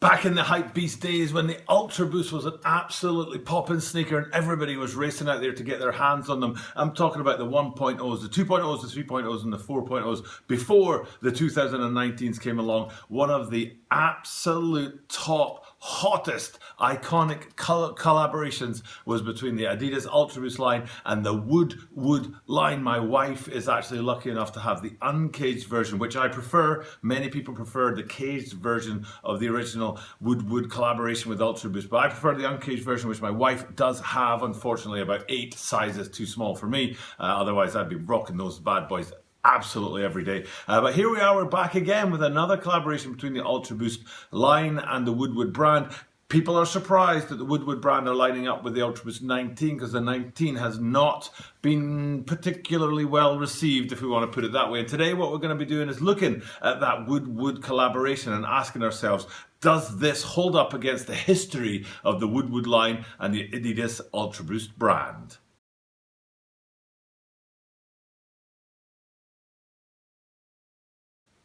Back in the hype beast days when the UltraBOOST was an absolutely poppin' sneaker and everybody was racing out there to get their hands on them. I'm talking about the 1.0s, the 2.0s, the 3.0s and the 4.0s before the 2019s came along. One of the absolute top, hottest, iconic collaborations was between the Adidas UltraBOOST line and the Wood line. My wife is actually lucky enough to have the uncaged version, which I prefer. Many people prefer the caged version of the original Wood collaboration with UltraBOOST, but I prefer the uncaged version, which my wife does have, unfortunately about 8 sizes too small for me. Otherwise I'd be rocking those bad boys absolutely every day. But here we are, we're back again with another collaboration between the UltraBOOST line and the Wood brand. People are surprised that the Wood brand are lining up with the UltraBOOST 19 because the 19 has not been particularly well received, if we want to put it that way. And today what we're going to be doing is looking at that Wood collaboration and asking ourselves, does this hold up against the history of the Wood line and the Adidas UltraBOOST brand?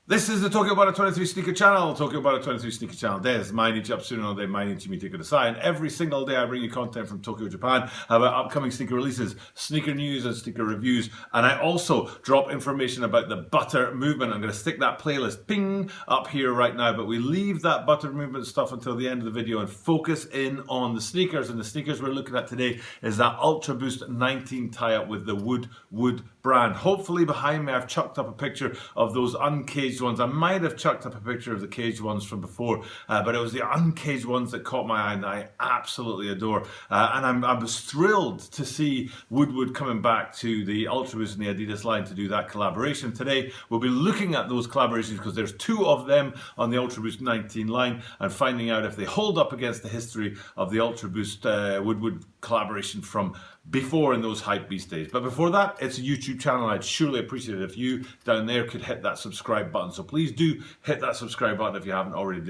This is the Tokyo About It 23 Sneaker Channel. Tokyo About It 23 Sneaker Channelです。毎日アップするので毎日見てください. And every single day I bring you content from Tokyo, Japan about upcoming sneaker releases, sneaker news and sneaker reviews. And I also drop information about the butter movement. I'm going to stick that playlist ping up here right now. But we leave that butter movement stuff until the end of the video and focus in on the sneakers. And the sneakers we're looking at today is that UltraBOOST 19 tie-up with the Wood brand. Hopefully behind me I've chucked up a picture of those uncaged ones. I might have chucked up a picture of the caged ones from before, but it was the uncaged ones that caught my eye and I absolutely adore. And I was thrilled to see Wood coming back to the UltraBOOST and the Adidas line to do that collaboration. Today we'll be looking at those collaborations because there's 2 of them on the UltraBOOST 19 line and finding out if they hold up against the history of the UltraBOOST Wood collaboration from before in those hype beast days. But before that, it's a YouTube channel. I'd surely appreciate it if you down there could hit that subscribe button. So please do hit that subscribe button if you haven't already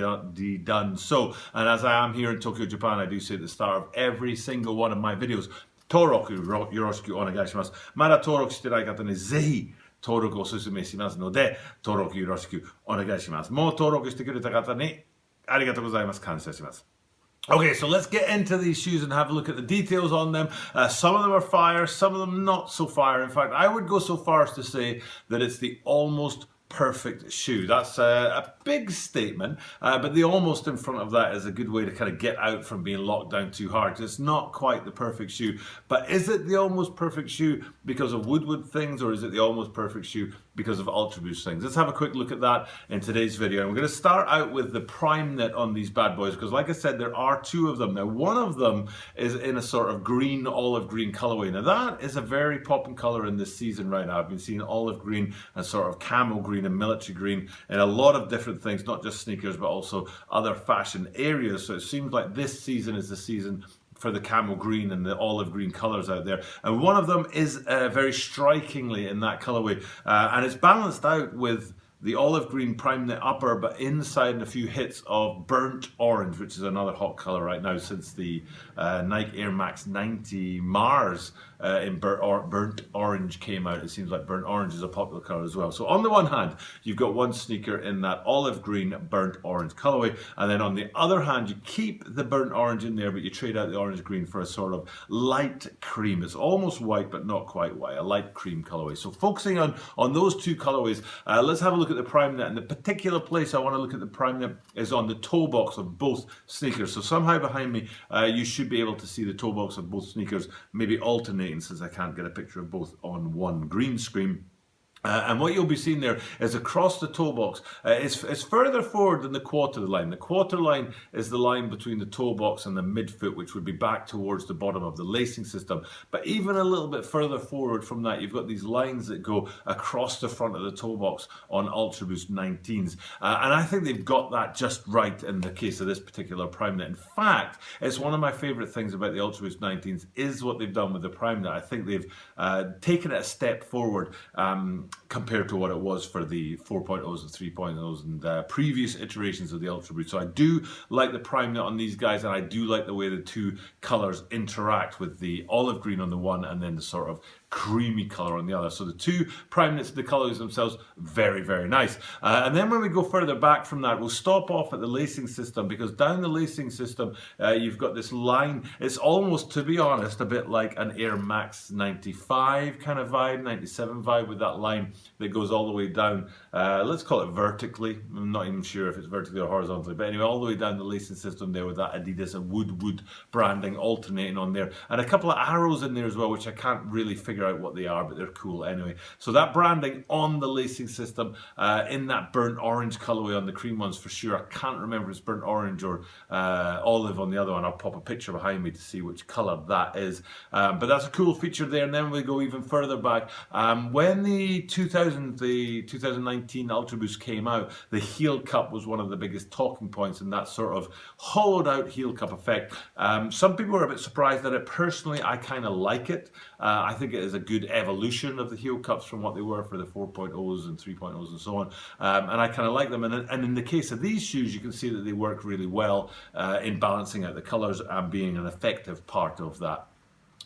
done so. And as I am here in Tokyo, Japan, I do say at the start of every single one of my videos, 登録よろしくお願いします。まだ登録してない方にぜひ登録をお勧めしますので、登録よろしくお願いします。もう登録してくれた方にありがとうございます。感謝します。Okay, so let's get into these shoes and have a look at the details on them. Some of them are fire, some of them not so fire. In fact, I would go so far as to say that it's the almost perfect shoe. That's a big statement, but the almost in front of that is a good way to kind of get out from being locked down too hard, because it's not quite the perfect shoe. But is it the almost perfect shoe because of Wood things, or is it the almost perfect shoe because of UltraBOOST things? Let's have a quick look at that in today's video. And we're going to start out with the prime knit on these bad boys, because like I said, there are 2 of them. Now, one of them is in a sort of green, olive green colorway. Now, that is a very popping color in this season right now. I've been seeing olive green and sort of camel green and military green in a lot of different things, not just sneakers, but also other fashion areas. So it seems like this season is the season for the camel green and the olive green colors out there. And one of them is very strikingly in that colorway. And it's balanced out with the olive green prime knit upper, but inside a few hits of burnt orange, which is another hot color right now since the Nike Air Max 90 Mars in burnt orange came out. It seems like burnt orange is a popular color as well. So on the one hand, you've got one sneaker in that olive green burnt orange colorway, and then on the other hand, you keep the burnt orange in there, but you trade out the orange green for a sort of light cream. It's almost white, but not quite white, a light cream colorway. So focusing on those 2 colorways, let's have a look at the prime knit. And the particular place I want to look at the prime knit is on the toe box of both sneakers. So somehow behind me, you should be able to see the toe box of both sneakers, maybe alternating since I can't get a picture of both on one green screen. And what you'll be seeing there is across the toe box, it's further forward than the quarter line. The quarter line is the line between the toe box and the midfoot, which would be back towards the bottom of the lacing system. But even a little bit further forward from that, you've got these lines that go across the front of the toe box on UltraBOOST 19s. And I think they've got that just right in the case of this particular prime knit. In fact, it's one of my favorite things about the UltraBOOST 19s is what they've done with the prime knit. I think they've taken it a step forward compared to what it was for the 4.0s and 3.0s and previous iterations of the UltraBOOST. So I do like the prime knit on these guys, and I do like the way the 2 colors interact with the olive green on the one and then the sort of creamy color on the other. So the two prime knits, the colors themselves, very, very nice. And then when we go further back from that, we'll stop off at the lacing system, because down the lacing system, you've got this line. It's almost, to be honest, a bit like an Air Max 95 kind of vibe, 97 vibe, with that line that goes all the way down. Let's call it vertically. I'm not even sure if it's vertically or horizontally, but anyway, all the way down the lacing system there with that Adidas and wood branding alternating on there, and a couple of arrows in there as well, which I can't really figure out what they are, but they're cool anyway. So that branding on the lacing system, in that burnt orange colorway on the cream ones for sure. I can't remember if it's burnt orange or olive on the other one. I'll pop a picture behind me to see which color that is. But that's a cool feature there. And then we go even further back. When the 2019 UltraBOOST came out, the heel cup was one of the biggest talking points, and that sort of hollowed out heel cup effect. Some people were a bit surprised at it. Personally, I kind of like it. I think it is a good evolution of the heel cups from what they were for the 4.0s and 3.0s and so on. And I kind of like them. And in the case of these shoes, you can see that they work really well in balancing out the colors and being an effective part of that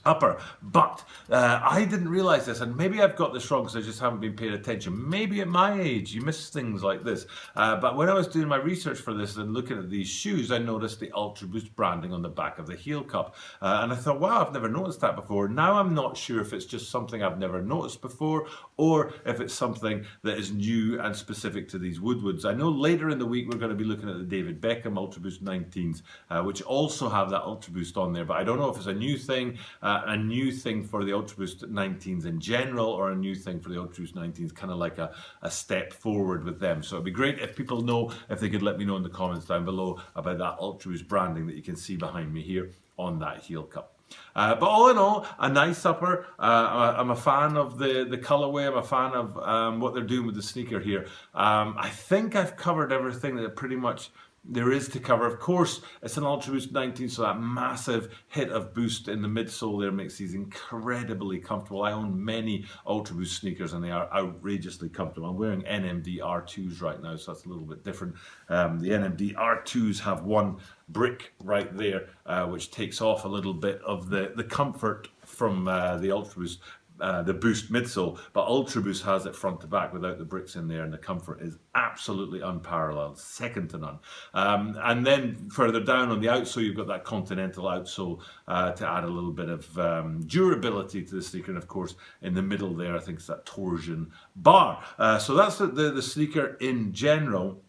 upper. But I didn't realize this, and maybe I've got this wrong because I just haven't been paying attention. Maybe at my age you miss things like this, but when I was doing my research for this and looking at these shoes, I noticed the UltraBOOST branding on the back of the heel cup, and I thought, wow, I've never noticed that before. Now I'm not sure if it's just something I've never noticed before, or if it's something that is new and specific to these Woodwoods. I know later in the week we're going to be looking at the David Beckham UltraBOOST 19s, which also have that UltraBOOST on there, but I don't know if it's a new thing for the UltraBOOST 19s in general, or a new thing for the UltraBOOST 19s, kind of like a step forward with them. So it'd be great if people know, if they could let me know in the comments down below about that UltraBOOST branding that you can see behind me here on that heel cup. But all in all, a nice upper. I'm a fan of the colorway. I'm a fan of what they're doing with the sneaker here. I think I've covered everything that pretty much there is to cover. Of course, it's an UltraBOOST 19, so that massive hit of boost in the midsole there makes these incredibly comfortable. I own many UltraBOOST sneakers and they are outrageously comfortable. I'm wearing NMD R2s right now, so that's a little bit different. The NMD R2s have one brick right there, which takes off a little bit of the comfort from the UltraBOOST. The Boost midsole, but UltraBOOST has it front to back without the bricks in there, and the comfort is absolutely unparalleled, second to none. And then further down on the outsole, you've got that Continental outsole to add a little bit of durability to the sneaker, and of course in the middle there I think it's that torsion bar. So that's the sneaker in general,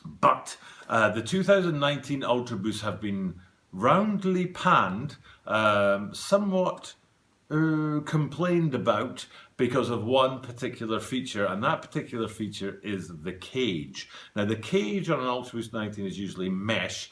but the 2019 UltraBOOST have been roundly panned, somewhat complained about because of one particular feature, and that particular feature is the cage. Now the cage on an UltraBOOST 19 is usually mesh,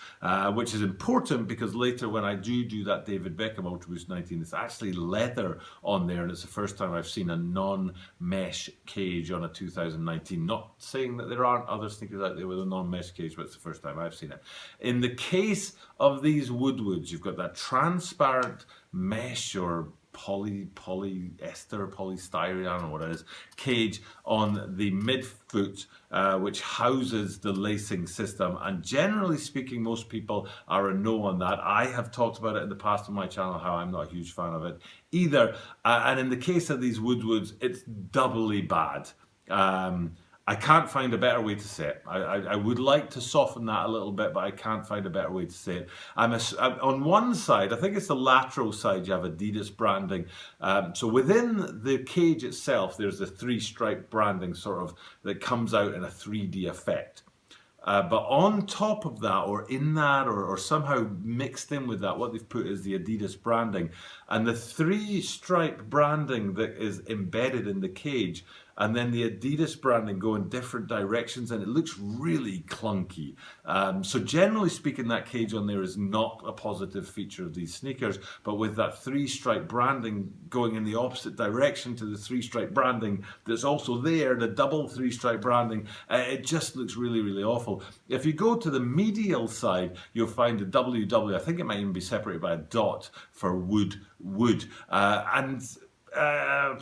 which is important because later when I do that David Beckham UltraBOOST 19, it's actually leather on there, and it's the first time I've seen a non-mesh cage on a 2019. Not saying that there aren't other sneakers out there with a non-mesh cage, but it's the first time I've seen it. In the case of these Woodwoods, you've got that transparent mesh or polyester, polystyrene, I don't know what it is, cage on the midfoot, which houses the lacing system. And generally speaking, most people are a no on that. I have talked about it in the past on my channel, how I'm not a huge fan of it either. And in the case of these Woodwoods, it's doubly bad. I can't find a better way to say it. I would like to soften that a little bit, but I can't find a better way to say it. I'm on one side, I think it's the lateral side, you have Adidas branding. So within the cage itself, there's the three-stripe branding sort of that comes out in a 3D effect. But on top of that, or in that, or somehow mixed in with that, what they've put is the Adidas branding. And the three-stripe branding that is embedded in the cage, and then the Adidas branding go in different directions, and it looks really clunky. So generally speaking, that cage on there is not a positive feature of these sneakers, but with that three-stripe branding going in the opposite direction to the three-stripe branding that's also there, the double three-stripe branding, it just looks really, really awful. If you go to the medial side, you'll find the WW, I think it might even be separated by a dot for wood, and I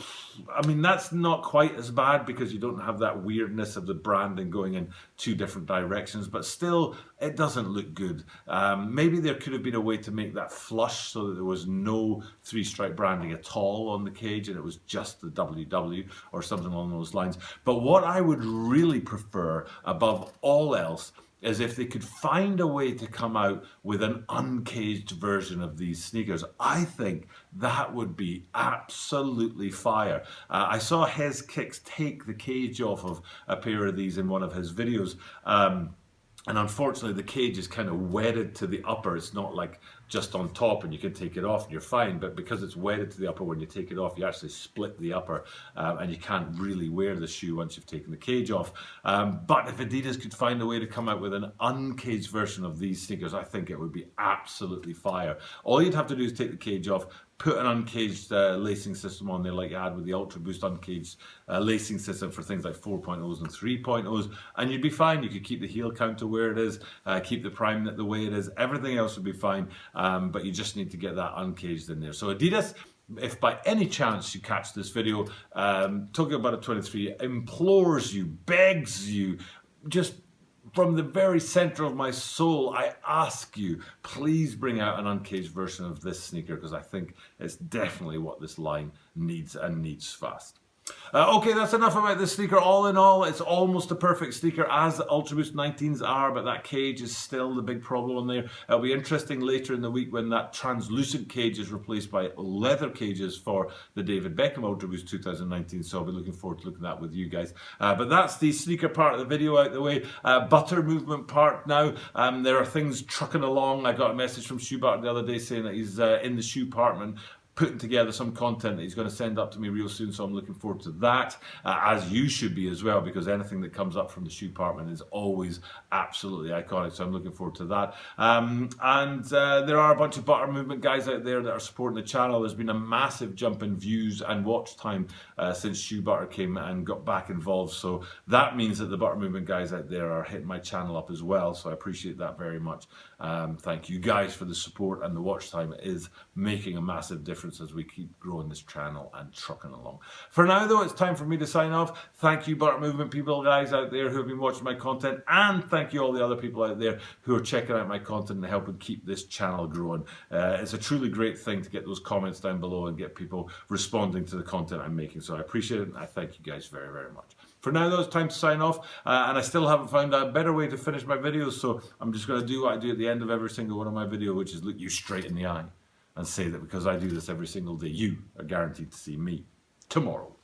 mean, that's not quite as bad because you don't have that weirdness of the branding going in two different directions, but still, it doesn't look good. Maybe there could have been a way to make that flush so that there was no three-stripe branding at all on the cage and it was just the WW or something along those lines. But what I would really prefer above all else is if they could find a way to come out with an uncaged version of these sneakers. I think that would be absolutely fire. I saw Hez Kicks take the cage off of a pair of these in one of his videos. And unfortunately, the cage is kind of wedded to the upper. It's not like just on top and you can take it off and you're fine. But because it's wedded to the upper, when you take it off, you actually split the upper and you can't really wear the shoe once you've taken the cage off. But if Adidas could find a way to come out with an uncaged version of these sneakers, I think it would be absolutely fire. All you'd have to do is take the cage off, put an uncaged lacing system on there like you had with the UltraBOOST uncaged lacing system for things like 4.0s and 3.0s, and you'd be fine. You could keep the heel count to where it is, keep the prime knit the way it is, everything else would be fine, but you just need to get that uncaged in there. So Adidas, if by any chance you catch this video, Talking About It 23 implores you, begs you, just from the very center of my soul, I ask you, please bring out an uncaged version of this sneaker because I think it's definitely what this line needs and needs fast. Okay, that's enough about this sneaker. All in all, it's almost a perfect sneaker as the UltraBOOST 19s are, but that cage is still the big problem on there. It'll be interesting later in the week when that translucent cage is replaced by leather cages for the David Beckham UltraBOOST 2019, so I'll be looking forward to looking at that with you guys. But that's the sneaker part of the video out the way. Butter movement part now. There are things trucking along. I got a message from Shoe Butter the other day saying that he's in the shoe department putting together some content that he's going to send up to me real soon, so I'm looking forward to that, as you should be as well, because anything that comes up from the shoe department is always absolutely iconic, so I'm looking forward to that. There are a bunch of Butter Movement guys out there that are supporting the channel. There's been a massive jump in views and watch time since Shoe Butter came and got back involved, so that means that the Butter Movement guys out there are hitting my channel up as well, so I appreciate that very much. Thank you guys for the support, and the watch time is making a massive difference as we keep growing this channel and trucking along. For now though, it's time for me to sign off. Thank you Butter Movement people, guys out there who have been watching my content, and thank you all the other people out there who are checking out my content and helping keep this channel growing. It's a truly great thing to get those comments down below and get people responding to the content I'm making, so I appreciate it and I thank you guys very, very much. For now though, it's time to sign off, and I still haven't found a better way to finish my videos, so I'm just going to do what I do at the end of every single one of my videos, which is look you straight in the eye and say that because I do this every single day, you are guaranteed to see me tomorrow.